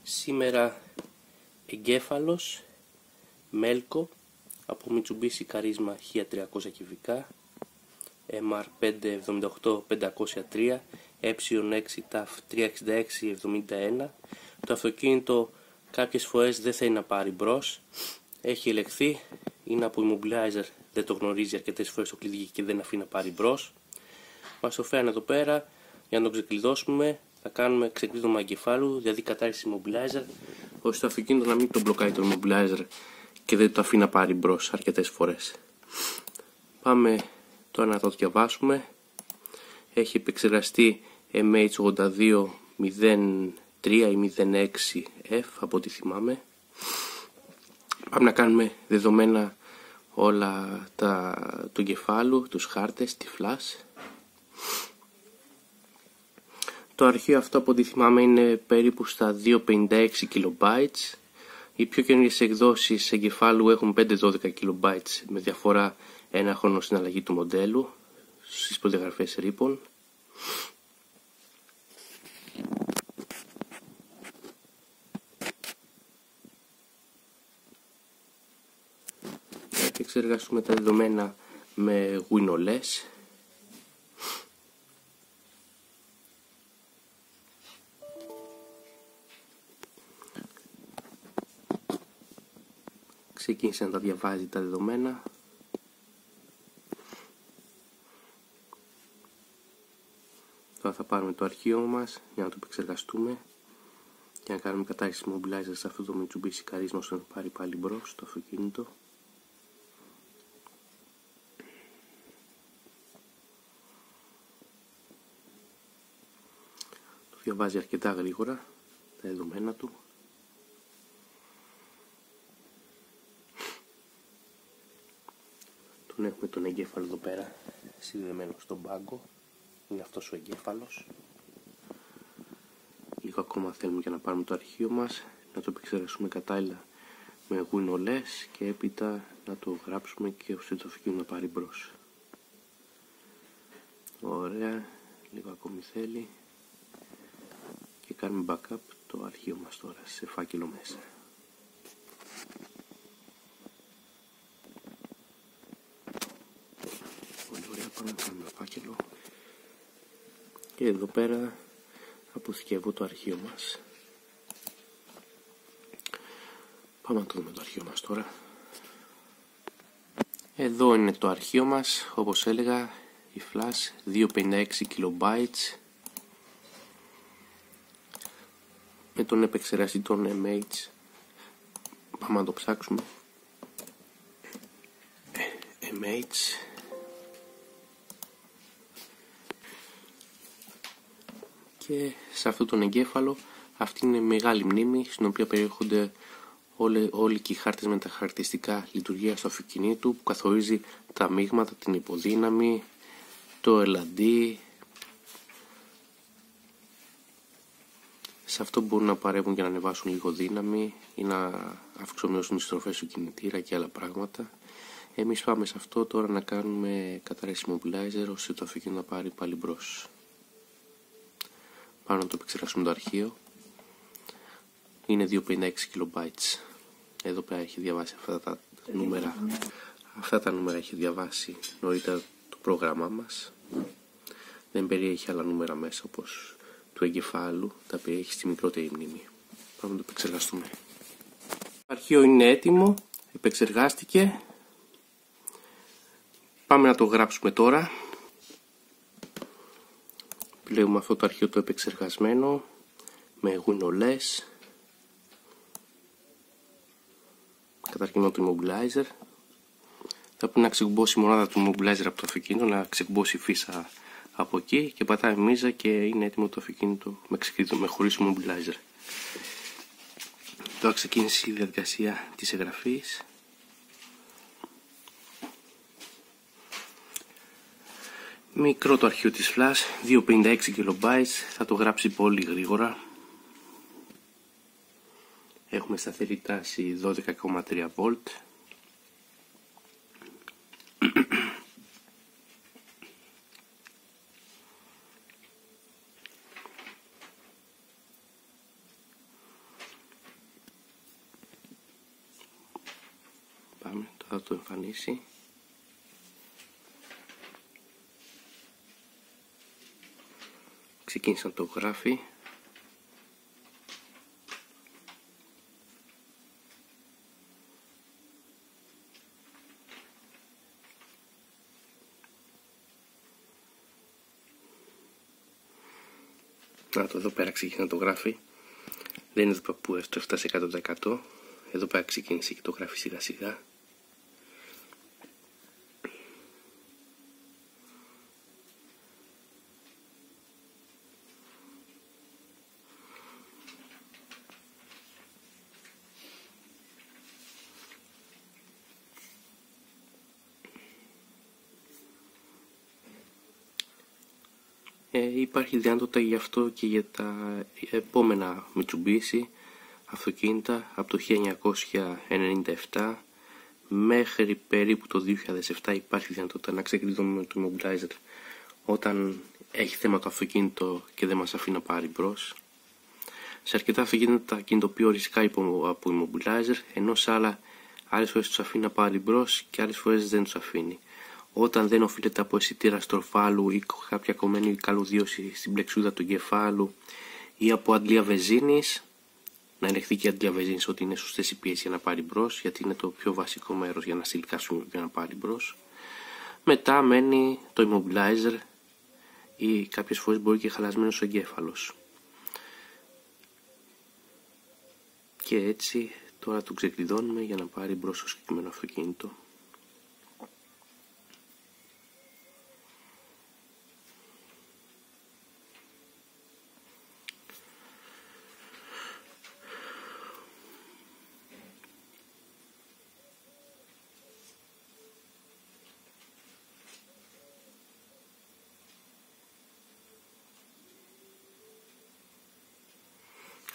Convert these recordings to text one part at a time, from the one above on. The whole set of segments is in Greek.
Σήμερα εγκέφαλος Melco από Mitsubishi Charisma 1300 κυβικά MR578503 E6 TAF 36671. Το αυτοκίνητο κάποιες φορές δεν θέλει να πάρει μπρος, έχει ελεγχθεί, είναι από immobilizer, δεν το γνωρίζει αρκετές φορές το κλειδί και δεν αφήνει να πάρει μπρος. Μας το φέρνει εδώ πέρα για να το ξεκλειδώσουμε. Θα κάνουμε ξεκλείδωμα εγκεφάλου, δηλαδή κατάρριση immobilizer, ώστε το αυτοκίνητο να μην το μπλοκάει το immobilizer και δεν το αφήνει να πάρει μπρος αρκετές φορές. Πάμε τώρα να το διαβάσουμε. Έχει επεξεργαστεί MH8203 ή 06F από ό,τι θυμάμαι. Πάμε να κάνουμε δεδομένα όλα του εγκεφάλου, τους χάρτες, τη flash. Το αρχείο αυτό από ό,τι θυμάμαι είναι περίπου στα 256 KB. Οι πιο καινούριες εκδόσεις εγκεφάλου έχουν 5-12 KB με διαφορά ένα χρόνο στην αλλαγή του μοντέλου στις προδιαγραφές ρήπων. Θα εξεργαστούμε τα δεδομένα με WinOS. Ξεκίνησε να τα διαβάζει τα δεδομένα. Τώρα θα πάρουμε το αρχείο μας για να το επεξεργαστούμε και να κάνουμε κατάρριση immobilizer σε αυτό το Mitsubishi Charisma ώστε να πάρει πάλι μπρος το αυτοκίνητο. Το διαβάζει αρκετά γρήγορα τα δεδομένα του. Τον έχουμε τον εγκέφαλο εδώ πέρα συνδεμένο στον πάγκο. Είναι αυτός ο εγκέφαλος. Λίγο ακόμα θέλουμε για να πάρουμε το αρχείο μας, να το επεξεργαστούμε κατάλληλα με WinOS και έπειτα να το γράψουμε και ώστε το αυτοκίνητο να πάρει μπρος. Ωραία, λίγο ακόμη θέλει και κάνουμε backup το αρχείο μας τώρα σε φάκελο μέσα. Πολύ ωραία, πάμε να κάνουμε φάκελο. Και εδώ πέρα αποθηκεύω το αρχείο μας. Πάμε να το δούμε το αρχείο μας τώρα. Εδώ είναι το αρχείο μας, όπως έλεγα, η flash 256 KB με τον επεξεργαστή των MH. Πάμε να το ψάξουμε. MH και σε αυτόν τον εγκέφαλο αυτή είναι μεγάλη μνήμη στην οποία περιέχονται όλοι και οι χάρτες με τα χαρακτηριστικά λειτουργίας του αυτοκινήτου που καθορίζει τα μείγματα, την υποδύναμη, το LAD. Σε αυτό μπορούν να παρέμβουν και να ανεβάσουν λίγο δύναμη ή να αυξομοιώσουν τις στροφές του κινητήρα και άλλα πράγματα. Εμείς πάμε σε αυτό τώρα να κάνουμε κατάρριση immobilizer ώστε το αυτοκίνητο να πάρει πάλι μπρος. Πάμε να το επεξεργαστούμε το αρχείο. Είναι 256 KB. Εδώ πέρα έχει διαβάσει αυτά τα νούμερα. Αυτά τα νούμερα έχει διαβάσει νωρίτερα το πρόγραμμά μας. Δεν περιέχει άλλα νούμερα μέσα όπως του εγκεφάλου. Τα περιέχει στη μικρότερη μνήμη. Πάμε να το επεξεργαστούμε. Το αρχείο είναι έτοιμο. Επεξεργάστηκε. Πάμε να το γράψουμε τώρα. Επιλέγουμε αυτό το αρχείο το επεξεργασμένο με WinOS. Καταρχήν το immobilizer. Θα πρέπει να ξεκουμπώσει η μονάδα του immobilizer από το αυτοκίνητο, να ξεκουμπώσει η φύσα από εκεί και πατάει μίζα και είναι έτοιμο το αυτοκίνητο με χωρίς immobilizer. Τώρα ξεκίνησε η διαδικασία της εγγραφής. Μικρό το αρχείο της flash, 256 KB, θα το γράψει πολύ γρήγορα. Έχουμε σταθερή τάση 12,3 V. Πάμε, τώρα θα το εμφανίσει. Ξεκίνησα να το γράφει. Να το, εδώ πέρα ξεκίνησε να το γράφει. Δεν είναι εδώ που έφτασε 100%. Εδώ πέρα ξεκίνησε και το γράφει σιγά σιγά. Υπάρχει δυνατότητα γι' αυτό και για τα επόμενα Mitsubishi αυτοκίνητα από το 1997 μέχρι περίπου το 2007 υπάρχει δυνατότητα να ξεκλειδώνουμε το immobilizer όταν έχει θέμα το αυτοκίνητο και δεν μας αφήνει να πάρει μπρος. Σε αρκετά αυτοκίνητα κινητοποιεί οριστικά από immobilizer, ενώ σε άλλες φορές τους αφήνει να πάρει μπρος και άλλες φορές δεν τους αφήνει. Όταν δεν οφείλεται από αισθητήρα στροφάλου ή κάποια κομμένη καλωδίωση στην πλεξούδα του εγκεφάλου ή από αντλία βενζίνης, να ελεγχθεί και η αντλία βενζίνης ότι είναι σωστές οι πιέσεις για να πάρει μπρος, γιατί είναι το πιο βασικό μέρος για να στυλικάσουμε για να πάρει μπρος. Μετά μένει το immobilizer ή κάποιες φορές μπορεί και χαλασμένος ο εγκέφαλος. Και έτσι τώρα το ξεκλειδώνουμε για να πάρει μπρος το συγκεκριμένο αυτοκίνητο.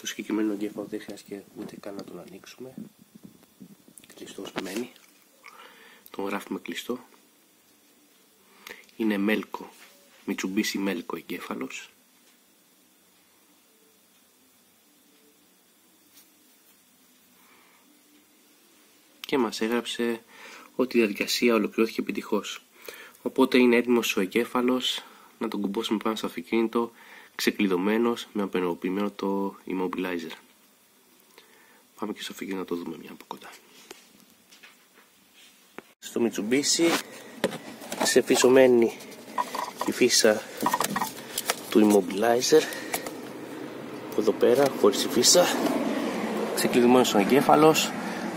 Το συγκεκριμένο εγκέφαλο δεν χρειάζεται ούτε καν να τον ανοίξουμε. Κλειστός μένει. Τον γράφουμε κλειστό. Είναι Melco, Mitsubishi Melco εγκέφαλος. Και μας έγραψε ότι η διαδικασία ολοκληρώθηκε επιτυχώς. Οπότε είναι έτοιμος ο εγκέφαλος να τον κουμπώσουμε πάνω στο αυτοκίνητο ξεκλειδωμένος με απενοποιημένο το immobilizer. Πάμε και στο αυτοκίνητο να το δούμε μια από κοντά. Στο Mitsubishi ξεφυσωμένη η φύσα του immobilizer από εδώ πέρα χωρίς τη φύσα, ξεκλειδωμένος ο εγκέφαλος.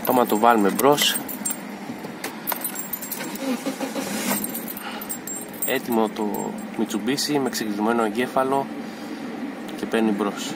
Πάμε να το βάλουμε μπρος. Έτοιμο το Mitsubishi με ξεκλειδωμένο εγκέφαλο και παίρνει μπρος.